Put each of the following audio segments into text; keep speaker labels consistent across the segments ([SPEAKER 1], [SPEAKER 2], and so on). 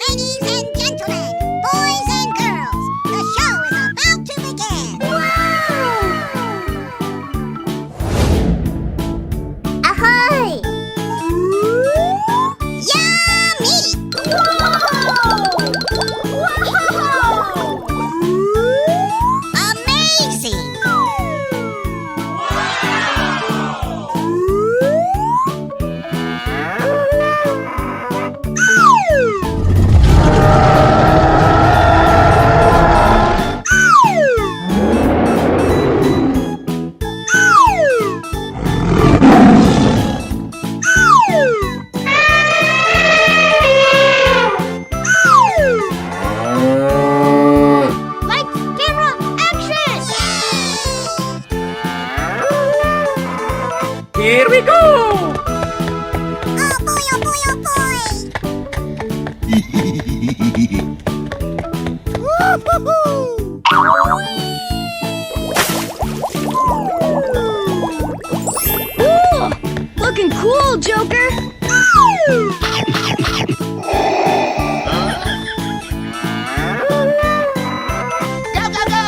[SPEAKER 1] Ladies and gentlemen, boys and girls, the show is about to begin. Wow! Ahoy! Yummy! Amazing!
[SPEAKER 2] Here we go!
[SPEAKER 1] Oh boy, oh boy, oh boy!
[SPEAKER 3] Ooh, looking cool, Joker!
[SPEAKER 1] Go, go, go!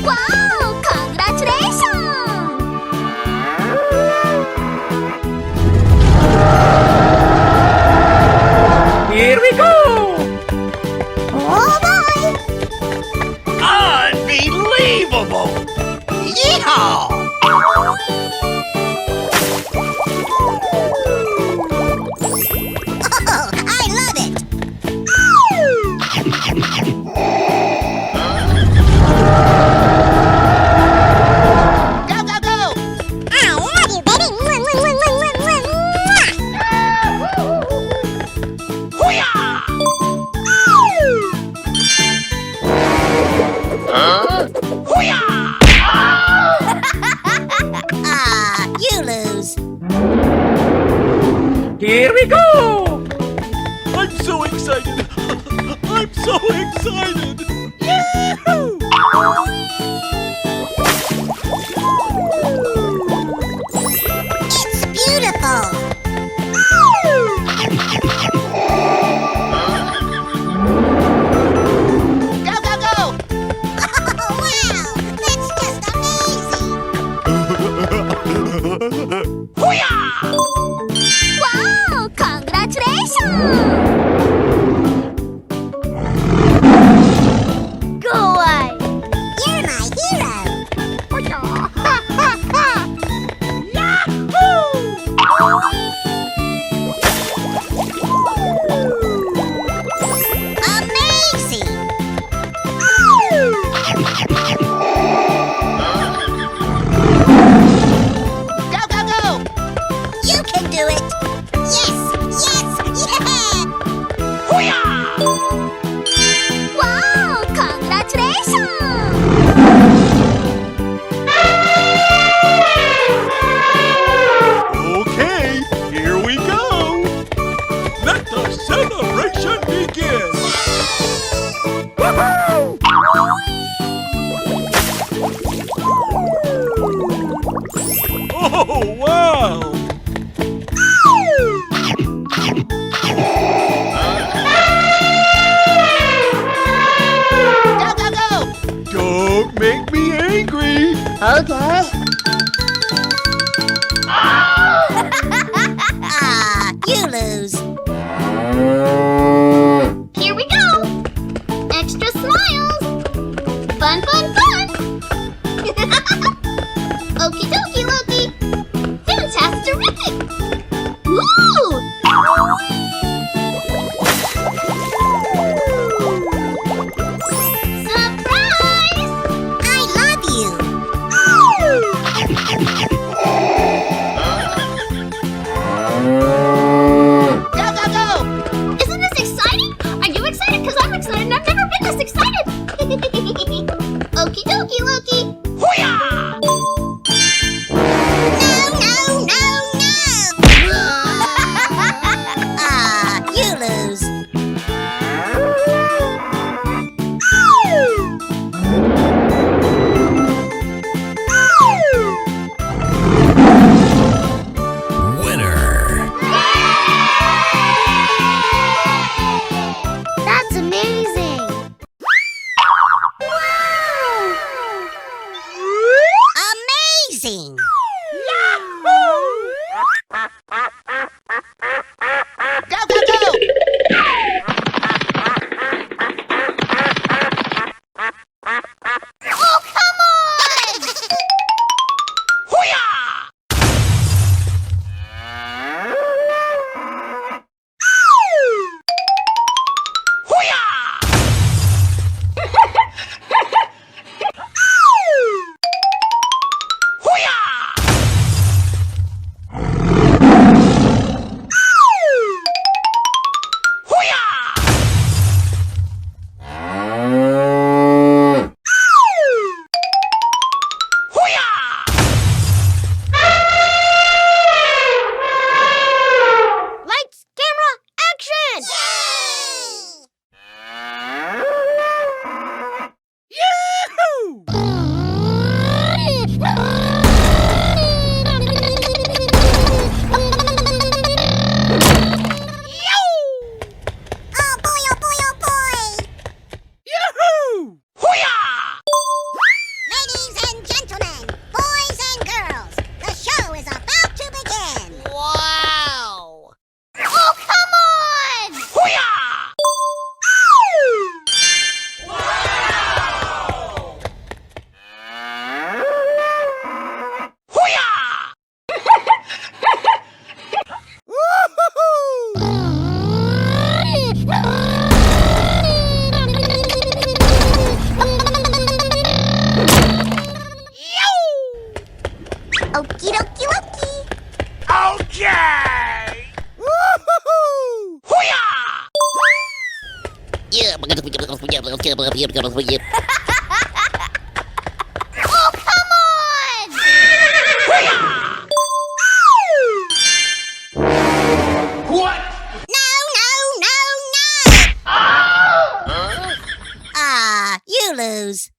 [SPEAKER 1] Wow! Congratulations!
[SPEAKER 2] Here we go!
[SPEAKER 1] Oh boy!
[SPEAKER 4] Unbelievable! Yeehaw!
[SPEAKER 1] Oh, I love it! Go, go, go! I love you, baby! Ah, you lose.
[SPEAKER 2] Here we go!
[SPEAKER 4] I'm so excited! I'm so excited! Yahoo!
[SPEAKER 1] It's beautiful. Go, go, go! Oh, wow! That's just amazing! Wow! Congratulations! Go away! You're my hero! Amazing! Go, go, go! You can do it! Yes! Yes! Yeah! Wow! Congratulations!
[SPEAKER 4] Okay, here we go! Let the celebration begin! Oh, wow!
[SPEAKER 1] Go, go, go!
[SPEAKER 4] Don't make me angry!
[SPEAKER 1] Okay. Ah, you lose. Here we go. Extra smiles. Fun, fun, fun. Okie dokie, Loki. Fantastic. Woo! Surprise! I love you. Go, go, go! Isn't this exciting? Are you excited? Because I'm excited and I've never been this excited! Okie dokie, Loki! No, no, no, no! Ah, you lose!
[SPEAKER 5] amazing!
[SPEAKER 1] Go, go, go! Oh, come on!
[SPEAKER 3] Lights, camera, action!
[SPEAKER 5] Oh boy, oh boy, oh boy! Ladies and gentlemen, boys and girls, the show is about to begin!
[SPEAKER 1] Wow! Oh, come on!
[SPEAKER 5] Okie dokie dokie!
[SPEAKER 4] Okay!
[SPEAKER 1] Oh, come on!
[SPEAKER 4] What?
[SPEAKER 5] No, no, no, no! You lose.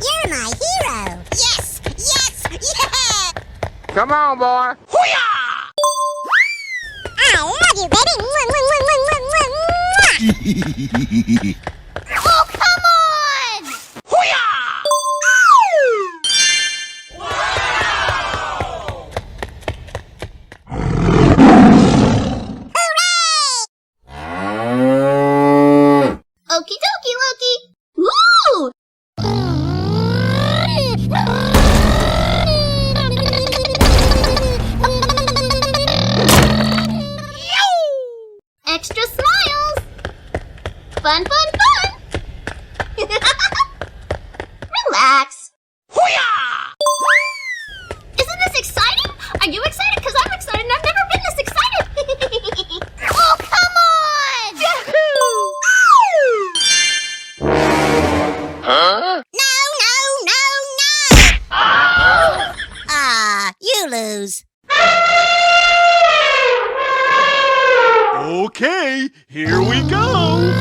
[SPEAKER 5] You're my hero. Yes, yes, yes!
[SPEAKER 2] Come on, boy.
[SPEAKER 5] I love you, baby.
[SPEAKER 1] Oh, come on! Okie dokie, Loki! Woo! Extra smiles! Fun, fun, fun! Relax! Isn't this exciting? Are you excited? Because I'm excited and I've never been this excited! Oh, come on!
[SPEAKER 2] Huh?
[SPEAKER 5] No, you lose.
[SPEAKER 4] Okay, here we go!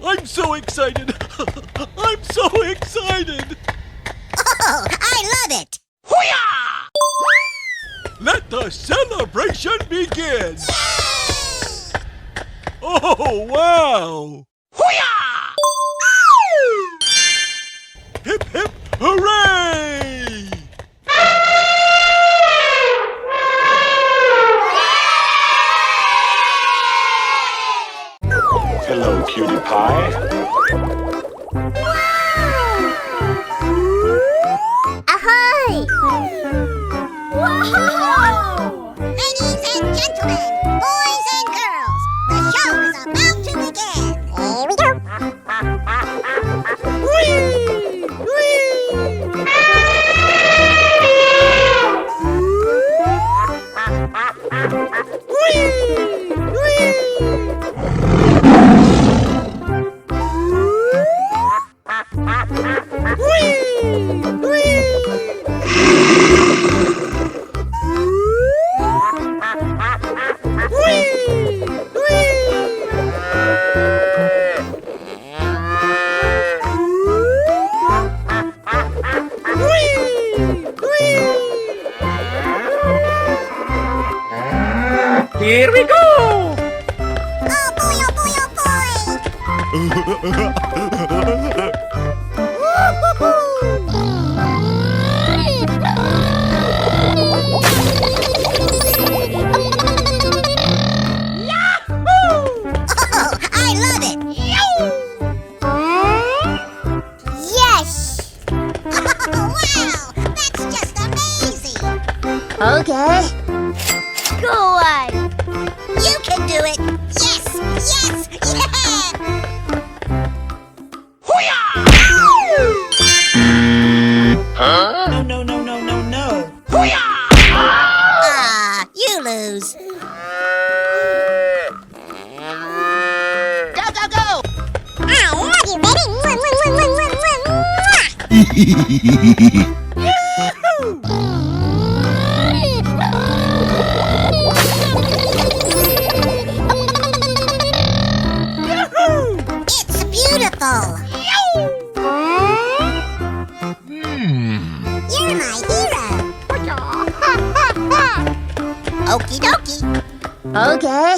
[SPEAKER 4] I'm so excited! I'm so excited!
[SPEAKER 5] Oh, I love it.
[SPEAKER 4] Let the celebration begin! Oh, wow! Hip, hip, hooray!
[SPEAKER 6] Hello, cutie pie.
[SPEAKER 1] Ahoy!
[SPEAKER 5] Wow! Ladies and gentlemen, boys and girls, the show is about to begin. Here we go. I love it!
[SPEAKER 3] Yes.
[SPEAKER 5] Wow! That's just amazing!
[SPEAKER 3] Okay. Go away.
[SPEAKER 5] You can do it! Yes! Yes! Yeah!
[SPEAKER 2] No, no, no, no, no, no.
[SPEAKER 5] Ah, you lose.
[SPEAKER 1] Go, go, go!
[SPEAKER 5] I love you, It's beautiful. You're my hero. Okie dokie.
[SPEAKER 3] Okay.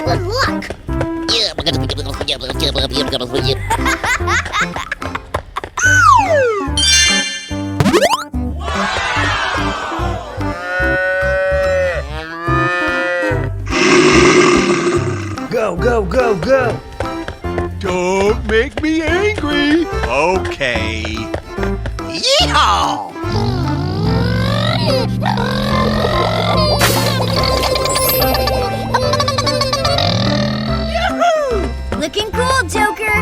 [SPEAKER 1] Good luck!
[SPEAKER 2] Go, go, go, go.
[SPEAKER 4] Don't make me angry. Okay. Yeehaw!
[SPEAKER 3] Looking cool, Joker.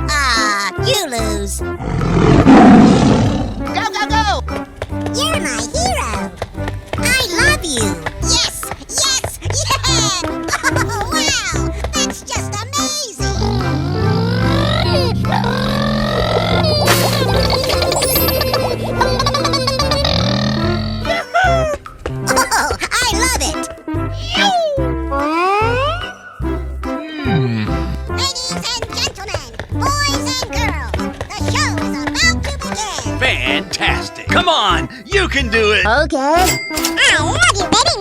[SPEAKER 5] Ah, you lose.
[SPEAKER 1] Go, go, go!
[SPEAKER 5] You're my hero. I love you. Yes, yes, yeah. Oh, wow, that's just amazing. Oh, I love it. Ladies and gentlemen, boys and girls, the show is about to begin.
[SPEAKER 4] Fantastic. Come on, you can do it.
[SPEAKER 3] Okay.
[SPEAKER 5] I love you, baby.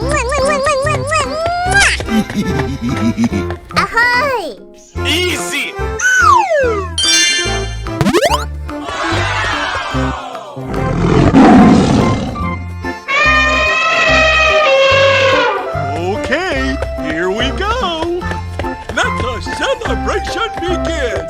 [SPEAKER 3] Ahoy!
[SPEAKER 4] Easy. Okay, here we go. Let the celebration begin.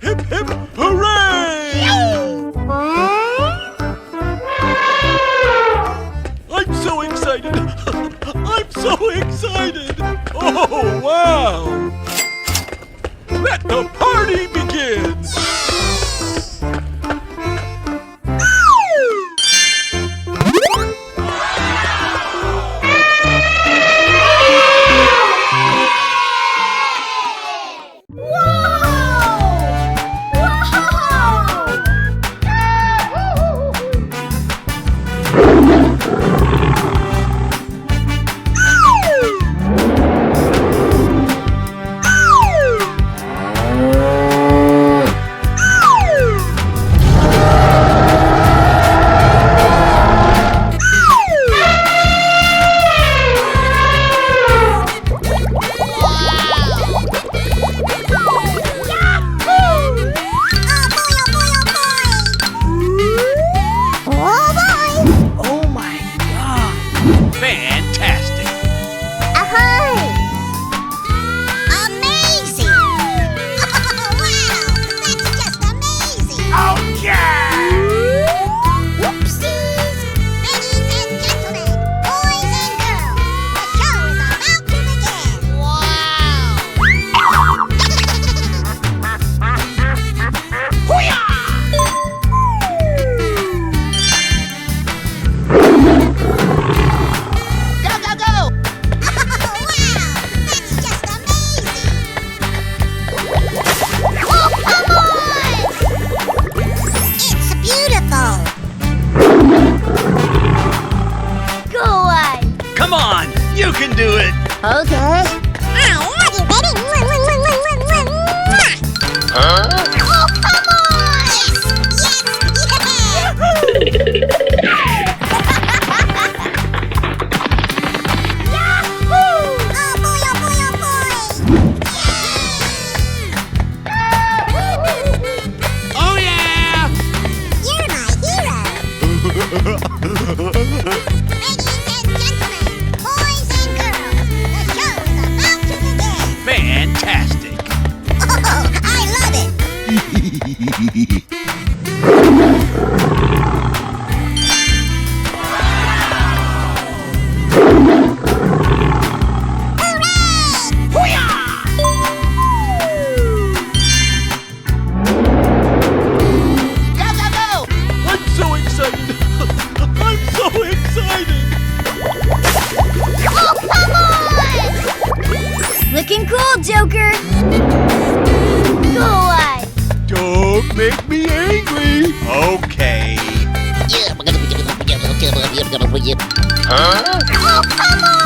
[SPEAKER 4] Hip, hip, hooray! I'm so excited. I'm so excited. Oh, wow. Let the party begin. Fantastic.
[SPEAKER 3] Ahoy!
[SPEAKER 5] Amazing! Oh, wow! That's just amazing!
[SPEAKER 4] Okay.
[SPEAKER 5] Whoopsies! Ladies and gentlemen, boys and girls, the show is about to begin!
[SPEAKER 1] Go, go, go!
[SPEAKER 5] Oh, wow! That's just amazing!
[SPEAKER 1] Oh, come on!
[SPEAKER 5] It's beautiful!
[SPEAKER 3] Go away.
[SPEAKER 4] Come on, you can do it.
[SPEAKER 3] Okay.
[SPEAKER 1] Oh, come on!
[SPEAKER 5] Oh boy, oh boy, oh boy!
[SPEAKER 4] Oh yeah!
[SPEAKER 5] You're my hero! Ladies and gentlemen, boys and girls, the show is about to begin!
[SPEAKER 4] Fantastic!
[SPEAKER 5] Oh, I love it!
[SPEAKER 1] Go, go, go!
[SPEAKER 4] I'm so excited! I'm so excited!
[SPEAKER 1] Oh, come on!
[SPEAKER 3] Looking cool, Joker.
[SPEAKER 1] Go away!
[SPEAKER 4] Don't make me angry! Okay.
[SPEAKER 1] Oh, come on!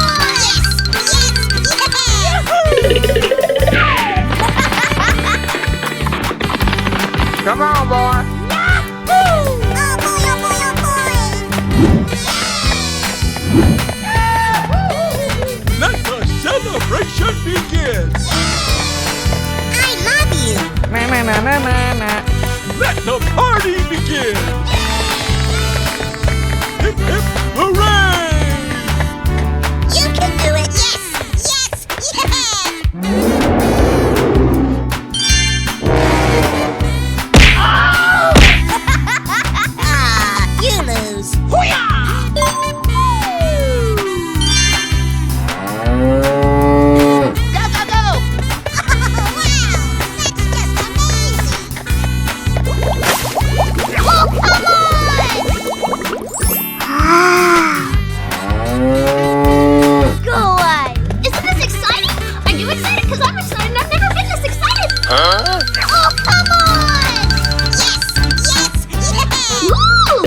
[SPEAKER 2] Come on, boy.
[SPEAKER 5] Oh boy, oh boy, oh boy!
[SPEAKER 4] Let the celebration begin!
[SPEAKER 5] I love you!
[SPEAKER 2] Na na na na na na.
[SPEAKER 4] Let the party begin! Hip hip hooray!
[SPEAKER 5] You can do it! Yes! Yes! Yeah! Ah, you lose!
[SPEAKER 1] Go, go, go!
[SPEAKER 5] Oh, wow! That's just amazing!
[SPEAKER 1] Oh, come on! Go away! Isn't this exciting? Are you excited? Because I'm excited and I've never been this excited! Oh, come on!
[SPEAKER 5] Yes! Yeah!
[SPEAKER 1] Ooh!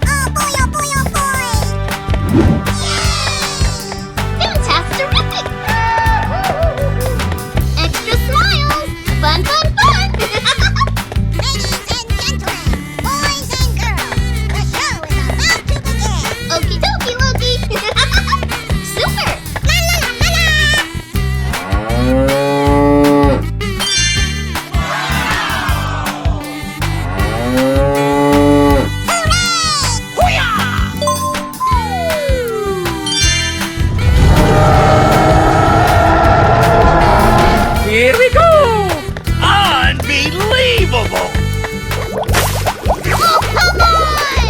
[SPEAKER 5] Oh boy, oh boy, oh boy!
[SPEAKER 1] Fantastic! Extra smiles! Fun, fun, fun!
[SPEAKER 5] Ladies and gentlemen, boys and girls, the show is about to begin!
[SPEAKER 1] Okie dokie, Loki! Super!
[SPEAKER 5] La la la la la!
[SPEAKER 2] Here we go.
[SPEAKER 4] Unbelievable!
[SPEAKER 1] Oh, come on!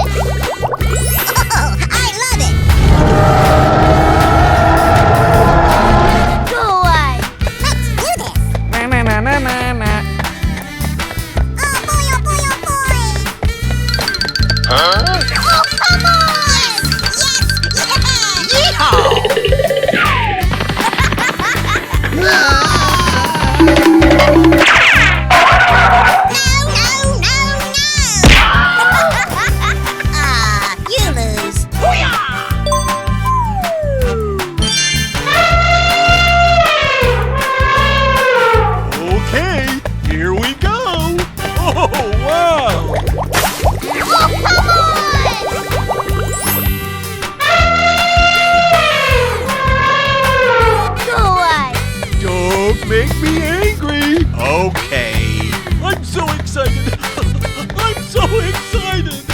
[SPEAKER 5] Oh, I love it!
[SPEAKER 1] Go away!
[SPEAKER 5] Let's do this!
[SPEAKER 2] Na na na na na na.
[SPEAKER 5] Oh boy, oh boy, oh boy!
[SPEAKER 1] Oh, come on!
[SPEAKER 5] Yes! Yeah! No, no, no! Ah, you lose!
[SPEAKER 4] Okay, here we go! Oh, wow!
[SPEAKER 1] Oh, come on! Go away!
[SPEAKER 4] Don't make me angry! Okay. I'm so excited! I'm so excited!